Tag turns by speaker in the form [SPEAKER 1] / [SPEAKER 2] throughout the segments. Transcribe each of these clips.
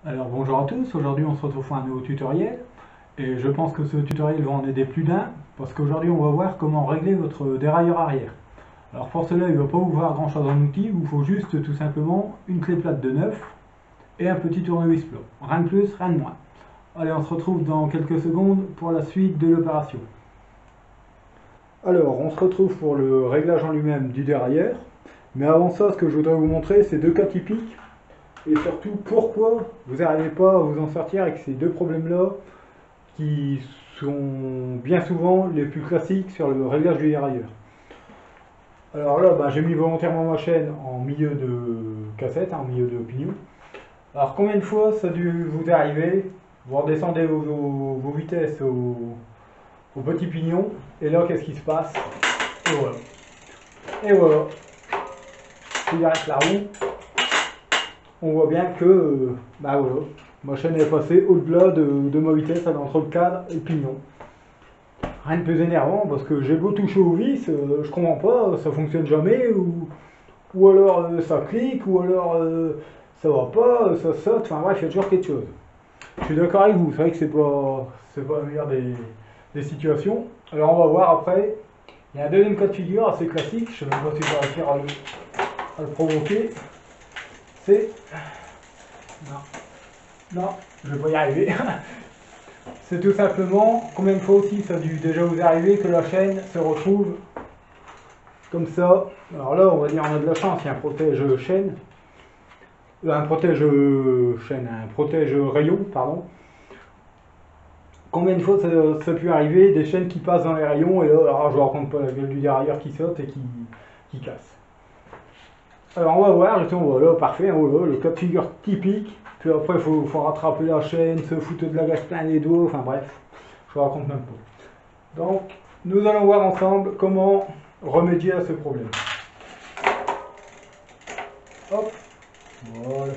[SPEAKER 1] Alors bonjour à tous, aujourd'hui on se retrouve pour un nouveau tutoriel et je pense que ce tutoriel va en aider plus d'un parce qu'aujourd'hui on va voir comment régler votre dérailleur arrière. Alors pour cela il ne va pas vous voir grand chose en outil, il vous faut juste tout simplement une clé plate de 9 et un petit tournevis plat. Rien de plus, rien de moins. Allez, on se retrouve dans quelques secondes pour la suite de l'opération. Alors on se retrouve pour le réglage en lui-même du dérailleur, mais avant ça ce que je voudrais vous montrer c'est deux cas typiques. Et surtout, pourquoi vous n'arrivez pas à vous en sortir avec ces deux problèmes-là qui sont bien souvent les plus classiques sur le réglage du dérailleur. Alors là, j'ai mis volontairement ma chaîne en milieu de cassette, en milieu de pignon. Alors combien de fois ça a dû vous arriver, vous redescendez vos vitesses au petit pignon, et là qu'est-ce qui se passe? Et voilà. Et voilà. Je arrête la roue. On voit bien que voilà, ma chaîne est passée au-delà de ma vitesse, elle est entre le cadre et le pignon. Rien de plus énervant parce que j'ai beau toucher au vis, je comprends pas, ça fonctionne jamais, ou alors ça clique, ou alors ça va pas, ça saute, enfin bref, il y a toujours quelque chose. Je suis d'accord avec vous, c'est vrai que c'est pas la meilleure des situations. Alors on va voir après, il y a un deuxième cas de figure assez classique, je ne sais même pas si je vais réussir à le provoquer. C'est... Non, je vais pas y arriver. C'est tout simplement, combien de fois aussi ça a dû déjà vous arriver que la chaîne se retrouve comme ça. Alors là, on va dire on a de la chance, il y a un protège chaîne. Un protège rayon, pardon. Combien de fois ça a pu arriver, des chaînes qui passent dans les rayons, et là, alors, je ne raconte pas la gueule du dérailleur qui saute et qui casse. Alors on va voir, justement, voilà, parfait, voilà, le cas de figure typique. Puis après il faut rattraper la chaîne, se foutre de la glace plein les doigts, enfin bref, je ne raconte même pas. Donc nous allons voir ensemble comment remédier à ce problème. Hop, voilà.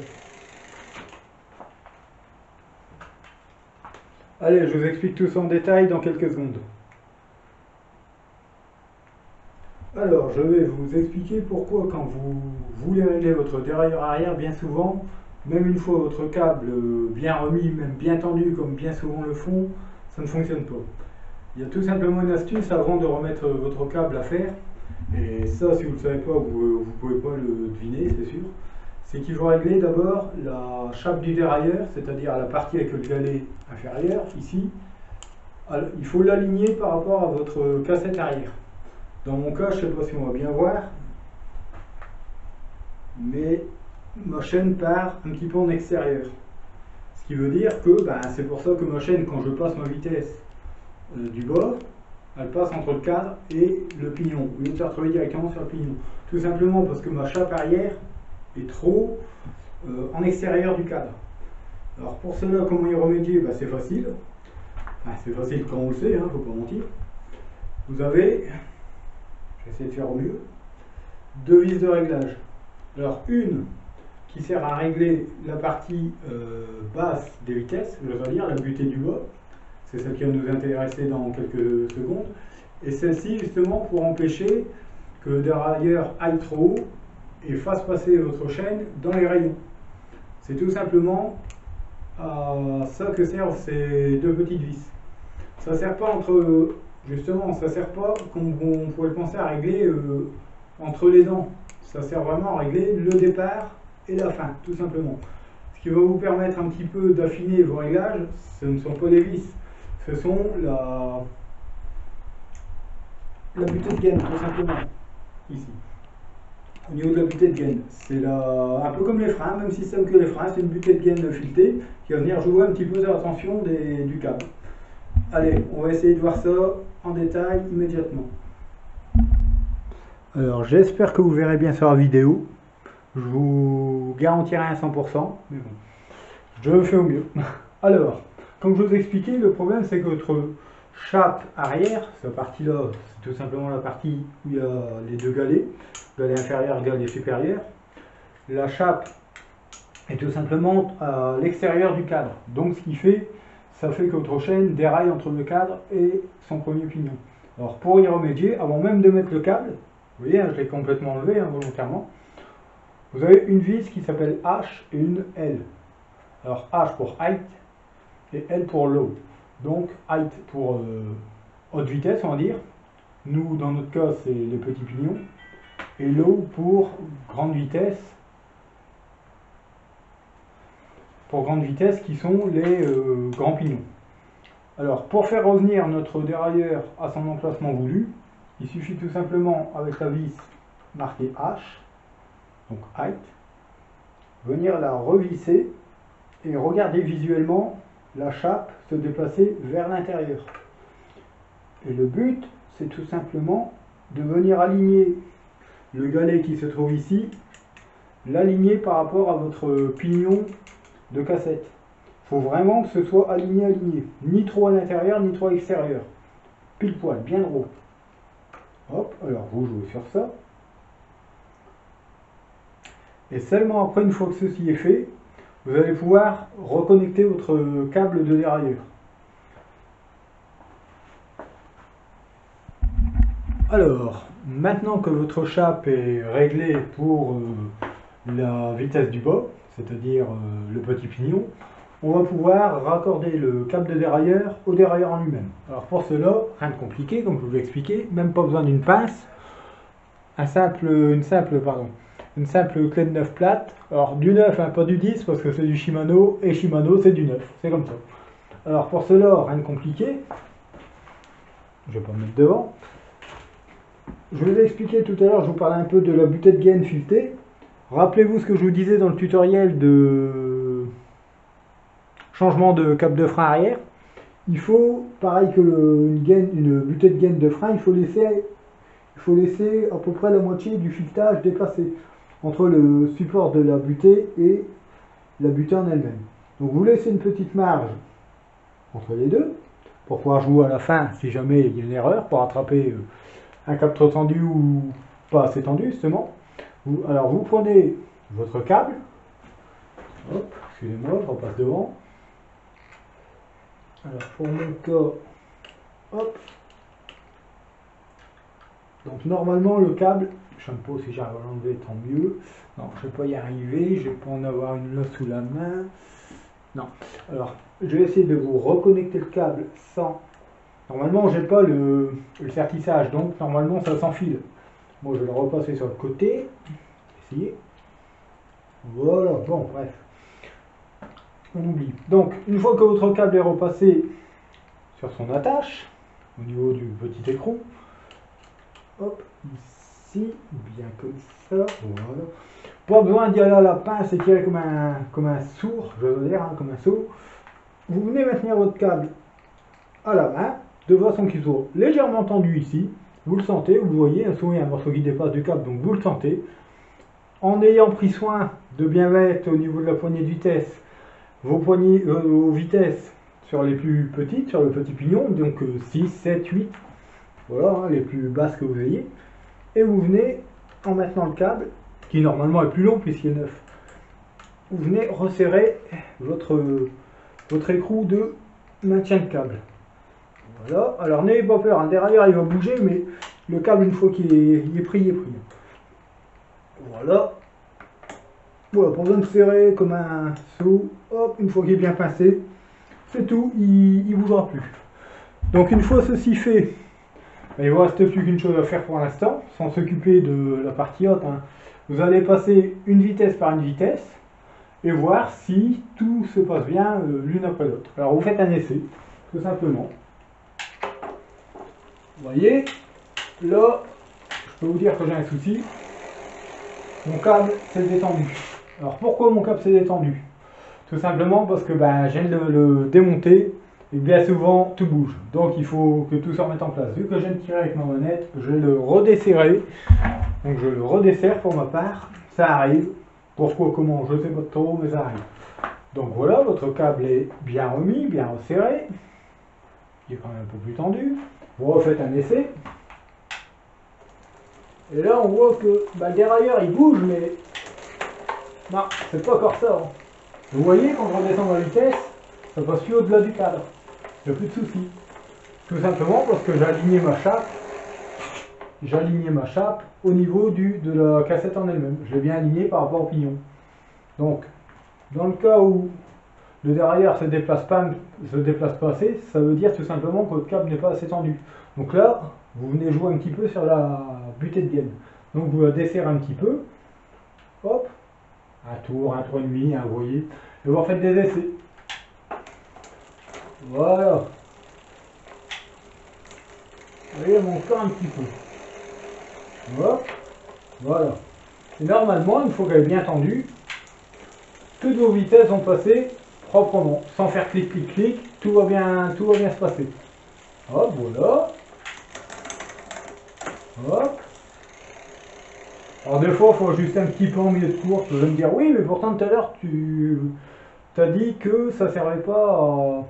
[SPEAKER 1] Allez, je vous explique tout ça en détail dans quelques secondes. Alors, je vais vous expliquer pourquoi quand vous voulez régler votre dérailleur arrière, bien souvent, même une fois votre câble bien remis, même bien tendu, comme bien souvent le font, ça ne fonctionne pas. Il y a tout simplement une astuce avant de remettre votre câble à faire, et ça, si vous ne le savez pas, vous ne pouvez pas le deviner, c'est sûr. C'est qu'il faut régler d'abord la chape du dérailleur, c'est-à-dire la partie avec le galet inférieur, ici. Alors, il faut l'aligner par rapport à votre cassette arrière. Dans mon cas, je ne sais pas si on va bien voir, mais ma chaîne part un petit peu en extérieur. Ce qui veut dire que c'est pour ça que ma chaîne, quand je passe ma vitesse du bas, elle passe entre le cadre et le pignon, au lieu de se retrouver directement sur le pignon. Tout simplement parce que ma chape arrière est trop en extérieur du cadre. Alors pour cela, comment y remédier? C'est facile. Enfin, c'est facile quand on le sait, hein, faut pas mentir. Vous avez... Je vais essayer de faire au mieux. Deux vis de réglage. Alors une qui sert à régler la partie basse des vitesses, je veux dire la butée du bas. C'est celle qui va nous intéresser dans quelques secondes. Et celle-ci justement pour empêcher que le dérailleur aille trop haut et fasse passer votre chaîne dans les rayons. C'est tout simplement à ça que servent ces deux petites vis. Ça ne sert pas justement, ça sert pas comme on pourrait penser à régler entre les dents. Ça sert vraiment à régler le départ et la fin, tout simplement. Ce qui va vous permettre un petit peu d'affiner vos réglages, ce ne sont pas les vis, ce sont la butée de gaine, tout simplement, ici. Au niveau de la butée de gaine, c'est un peu comme les freins, même système que les freins, c'est une butée de gaine filetée qui va venir jouer un petit peu sur la tension du câble. Allez, on va essayer de voir ça en détail immédiatement. Alors j'espère que vous verrez bien sur la vidéo. Je vous garantirai à 100%, mais bon, je fais au mieux. Alors, comme je vous ai expliqué, le problème c'est que votre chape arrière, cette partie-là, c'est tout simplement la partie où il y a les deux galets, galet inférieur et galet supérieur. La chape est tout simplement à l'extérieur du cadre. Donc ce qui fait, ça fait que votre chaîne déraille entre le cadre et son premier pignon. Alors pour y remédier, avant même de mettre le câble, vous voyez, je l'ai complètement enlevé volontairement, vous avez une vis qui s'appelle H et une L. Alors H pour height et L pour low. Donc height pour haute vitesse, on va dire. Nous, dans notre cas, c'est les petits pignons. Et low pour grande vitesse. Pour grande vitesse qui sont les grands pignons. Alors pour faire revenir notre dérailleur à son emplacement voulu, il suffit tout simplement avec la vis marquée H, donc height, venir la revisser et regarder visuellement la chape se déplacer vers l'intérieur. Et le but, c'est tout simplement de venir aligner le galet qui se trouve ici, l'aligner par rapport à votre pignon de cassette. Il faut vraiment que ce soit aligné, ni trop à l'intérieur, ni trop à l'extérieur. Pile poil, bien gros. Hop, alors vous jouez sur ça. Et seulement après, une fois que ceci est fait, vous allez pouvoir reconnecter votre câble de dérailleur. Alors, maintenant que votre chape est réglée pour la vitesse du bas, c'est-à-dire le petit pignon, on va pouvoir raccorder le câble de dérailleur au dérailleur en lui-même. Alors pour cela, rien de compliqué, comme je vous l'ai expliqué, même pas besoin d'une pince, une simple clé de 9 plate. Alors du 9, hein, pas du 10, parce que c'est du Shimano, et Shimano c'est du 9, c'est comme ça. Alors pour cela, rien de compliqué, je vais pas me mettre devant. Je vous ai expliqué tout à l'heure, je vous parlais un peu de la butée de gaine filetée. Rappelez-vous ce que je vous disais dans le tutoriel de changement de câble de frein arrière. Il faut, pareil que une butée de gaine de frein, il faut laisser à peu près la moitié du filetage déplacé entre le support de la butée et la butée en elle-même. Donc vous laissez une petite marge entre les deux pour pouvoir jouer à la fin si jamais il y a une erreur, pour rattraper un câble trop tendu ou pas assez tendu justement. Alors vous prenez votre câble, hop, excusez-moi, je repasse devant. Alors pour mon cas, hop. Donc normalement le câble, je ne sais pas si j'arrive à l'enlever, tant mieux. Non, je ne vais pas y arriver, je ne vais pas en avoir une là sous la main. Non. Alors je vais essayer de vous reconnecter le câble sans. Normalement j'ai pas le sertissage, donc normalement ça s'enfile. Bon, je vais le repasser sur le côté. Essayez. Voilà, bon, bref. On oublie. Donc, une fois que votre câble est repassé sur son attache, au niveau du petit écrou, hop, ici, bien comme ça, voilà. Pas besoin d'y aller à la pince et tirer comme un sourd, je veux dire, hein, comme un sourd. Vous venez maintenir votre câble à la main, de façon qu'il soit légèrement tendu ici. Vous le sentez, vous voyez, souvent il y a un morceau qui dépasse du câble, donc vous le sentez. En ayant pris soin de bien mettre au niveau de la poignée de vitesse vos vitesses sur les plus petites, sur le petit pignon, donc 6, 7, 8, voilà, hein, les plus basses que vous ayez. Et vous venez, en maintenant le câble, qui normalement est plus long puisqu'il est neuf, vous venez resserrer votre écrou de maintien de câble. Voilà, alors n'ayez pas peur, un dérailleur il va bouger, mais le câble, une fois qu'il est pris, il est pris. Voilà. Voilà, pas besoin de serrer comme un seau. Hop, une fois qu'il est bien pincé, c'est tout, il ne bougera plus. Donc une fois ceci fait, il ne vous reste plus qu'une chose à faire pour l'instant, sans s'occuper de la partie haute. Hein. Vous allez passer une vitesse par une vitesse et voir si tout se passe bien l'une après l'autre. Alors vous faites un essai, tout simplement. Vous voyez, là, je peux vous dire que j'ai un souci. Mon câble s'est détendu. Alors pourquoi mon câble s'est détendu? Tout simplement parce que je viens de le démonter et bien souvent tout bouge. Donc il faut que tout se remette en place. Vu que je viens de tirer avec ma manette, je vais le redesserrer. Donc je le redesserre pour ma part. Ça arrive. Pourquoi, comment, je ne sais pas trop, mais ça arrive. Donc voilà, votre câble est bien remis, bien resserré. Il est quand même un peu plus tendu. Vous refaites un essai. Et là on voit que le dérailleur il bouge, mais non, c'est pas encore ça. Hein. Vous voyez, quand je redescends la vitesse, ça passe plus au-delà du cadre. Il n'y a plus de soucis. Tout simplement parce que j'ai aligné ma chape au niveau de la cassette en elle-même. Je l'ai bien aligné par rapport au pignon. Donc, dans le cas où le dérailleur se déplace pas assez, ça veut dire tout simplement que votre câble n'est pas assez tendu. Donc là, vous venez jouer un petit peu sur la butée de gaine. Donc vous la desserrez un petit peu, hop, un tour et demi, hein, vous voyez, et vous refaites des essais. Voilà. Vous voyez, encore un petit peu. Hop, voilà. Et normalement, une fois qu'elle est bien tendue, toutes vos vitesses vont passer proprement, sans faire clic, clic, clic, tout va bien se passer. Hop, voilà. Hop. Alors des fois, il faut ajuster un petit peu en milieu de course. Vous allez me dire, oui, mais pourtant tout à l'heure, tu as dit que ça ne servait pas à...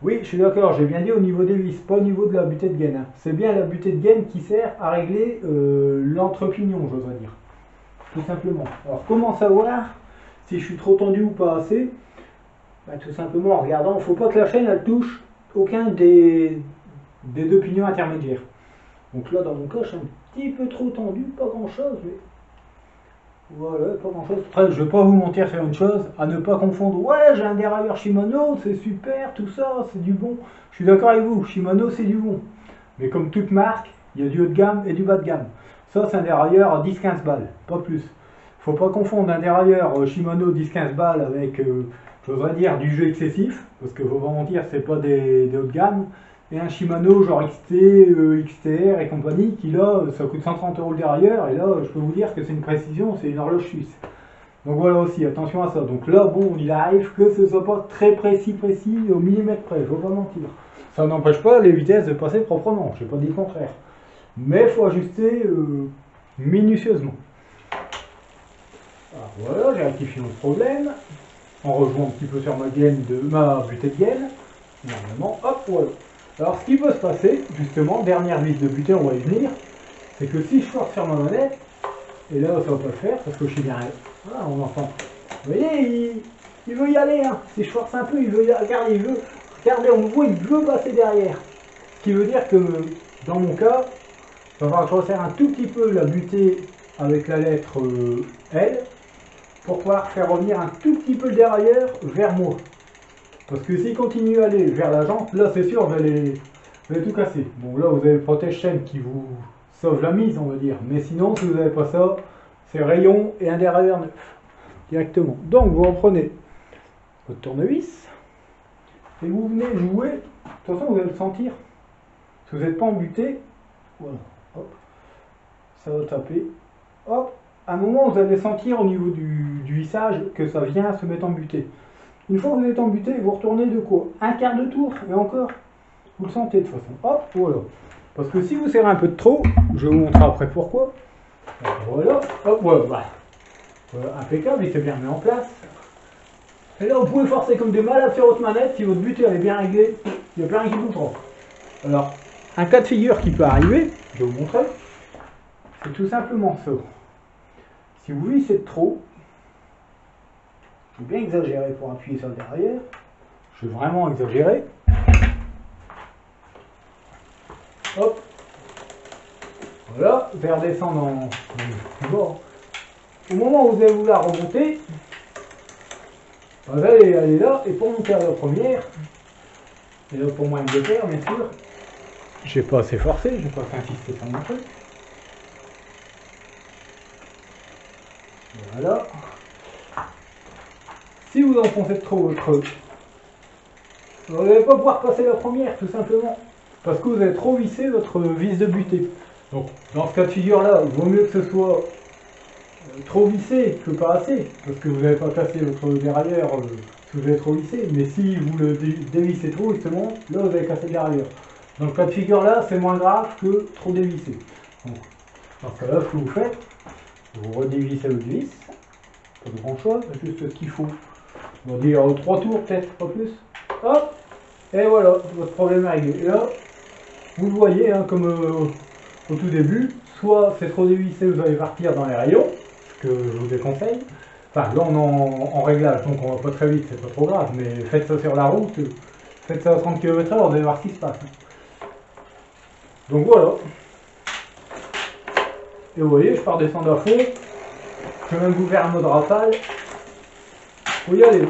[SPEAKER 1] Oui, je suis d'accord, j'ai bien dit au niveau des vis, pas au niveau de la butée de gaine. Hein. C'est bien la butée de gaine qui sert à régler l'entrepignon, j'oserais dire. Tout simplement. Alors comment savoir si je suis trop tendu ou pas assez? Bah, tout simplement en regardant, il ne faut pas que la chaîne elle touche aucun des deux pignons intermédiaires. Donc là dans mon cas je suis un petit peu trop tendu, pas grand chose, mais voilà, pas grand chose. Après je vais pas vous mentir sur une chose, à ne pas confondre, ouais j'ai un dérailleur Shimano, c'est super, tout ça, c'est du bon. Je suis d'accord avec vous, Shimano c'est du bon. Mais comme toute marque, il y a du haut de gamme et du bas de gamme. Ça c'est un dérailleur à 10-15 balles, pas plus. Faut pas confondre un dérailleur Shimano 10-15 balles avec, j'oserais dire, du jeu excessif, parce que faut pas mentir, c'est pas des hauts de gamme, et un Shimano genre XT, XTR et compagnie, qui là, ça coûte 130 € le dérailleur, et là, je peux vous dire que c'est une précision, c'est une horloge suisse. Donc voilà aussi, attention à ça. Donc là, bon, il arrive que ce soit pas très précis, au millimètre près, faut pas mentir. Ça n'empêche pas les vitesses de passer proprement, je n'ai pas dit le contraire. Mais il faut ajuster minutieusement. Alors voilà, j'ai rectifié mon problème. On rejoint un petit peu sur ma gaine ma butée de gaine. Normalement, hop, voilà. Alors ce qui peut se passer, justement, dernière vis de butée, on va y venir, c'est que si je force sur ma manette, et là ça va pas le faire, parce que je suis bien... Voilà, on entend. Vous voyez, il veut y aller, hein. Si je force un peu, il veut y aller. Regardez, regardez, on voit, il veut passer derrière. Ce qui veut dire que, dans mon cas, il va falloir que je resserre un tout petit peu la butée avec la lettre L, pour pouvoir faire revenir un tout petit peu le dérailleur vers moi. Parce que s'il continue à aller vers la jante, là c'est sûr, vous allez tout casser. Bon là vous avez le protège-chaîne qui vous sauve la mise, on va dire. Mais sinon, si vous n'avez pas ça, c'est rayon et un dérailleur neuf. Directement. Donc vous reprenez votre tournevis et vous venez jouer. De toute façon, vous allez le sentir. Si vous n'êtes pas embuté, voilà, hop, ça va taper. Hop, à un moment, vous allez sentir au niveau du vissage que ça vient se mettre en butée. Une fois que vous êtes en butée, vous retournez de quoi? Un quart de tour, et encore, vous le sentez de toute façon. Hop, voilà. Parce que si vous serrez un peu de trop, je vais vous montrer après pourquoi. Voilà, hop, voilà. Voilà, impeccable, il s'est bien mis en place. Et là, vous pouvez forcer comme des malades sur votre manette, si votre butée elle est bien réglée, il n'y a plus rien qui bougera. Alors, un cas de figure qui peut arriver, je vais vous montrer, c'est tout simplement ça. Si vous vissez de trop, je vais bien exagérer pour appuyer sur le derrière, je vais vraiment exagérer. Hop, voilà, vers descendre en bord. Au moment où vous allez vouloir remonter, vous allez aller là, et pour monter à la première, et là pour moi de faire, bien sûr, j'ai pas assez forcé, je vais pas insister sur mon truc. Voilà. Si vous enfoncez trop votre creux, vous n'allez pas pouvoir passer la première, tout simplement, parce que vous avez trop vissé votre vis de butée. Donc, dans ce cas de figure-là, il vaut mieux que ce soit trop vissé que pas assez, parce que vous n'avez pas cassé votre dérailleur si vous avez trop vissé, mais si vous le dévissez trop, justement, là vous avez cassé le dérailleur. Dans le cas de figure-là, c'est moins grave que trop dévisser. Donc, dans ce cas-là, ce que vous faites, vous redévissez votre vis, pas de grand-chose, juste ce qu'il faut. On va dire 3 tours peut-être, pas plus. Hop, et voilà, votre problème est réglé. Et là, vous le voyez, hein, comme au tout début, soit c'est trop dévissé, vous allez partir dans les rayons, ce que je vous déconseille. Enfin, là on est en réglage, donc on va pas très vite, c'est pas trop grave, mais faites ça sur la route, faites ça à 30 km/h, vous allez voir ce qui se passe. Donc voilà. Et vous voyez, je pars descendre à fond, je vais même vous faire un mode rafale. Faut y aller.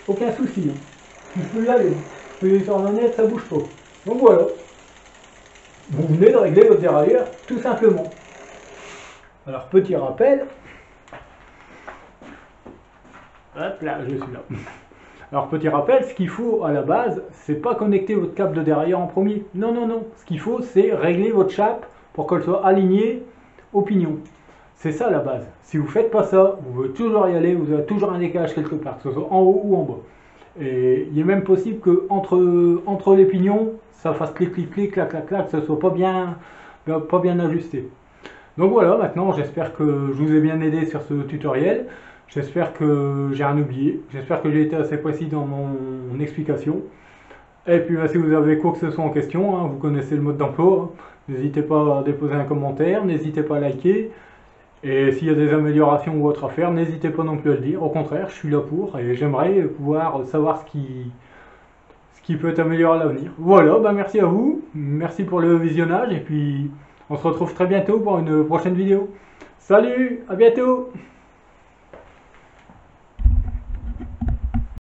[SPEAKER 1] aucun souci. Je peux y aller. Je peux les faire manette, ça bouge pas. Donc voilà. Vous venez de régler votre dérailleur tout simplement. Alors petit rappel. Hop là, je suis là. Alors petit rappel, ce qu'il faut à la base, c'est pas connecter votre câble de dérailleur en premier. Non, non, non. Ce qu'il faut, c'est régler votre chape pour qu'elle soit alignée au pignon. C'est ça la base. Si vous ne faites pas ça, vous pouvez toujours y aller, vous avez toujours un décalage quelque part, que ce soit en haut ou en bas. Et il est même possible que entre les pignons, ça fasse clic, clic, clic, clac, clac, clac, que ce soit pas bien ajusté. Donc voilà, maintenant j'espère que je vous ai bien aidé sur ce tutoriel. J'espère que j'ai rien oublié. J'espère que j'ai été assez précis dans mon explication. Et puis si vous avez quoi que ce soit en question, hein, vous connaissez le mode d'emploi. Hein. N'hésitez pas à déposer un commentaire, n'hésitez pas à liker. Et s'il y a des améliorations ou autres à faire, n'hésitez pas non plus à le dire. Au contraire, je suis là pour et j'aimerais pouvoir savoir ce qui peut être amélioré à l'avenir. Voilà, bah merci à vous. Merci pour le visionnage et puis on se retrouve très bientôt pour une prochaine vidéo. Salut, à bientôt!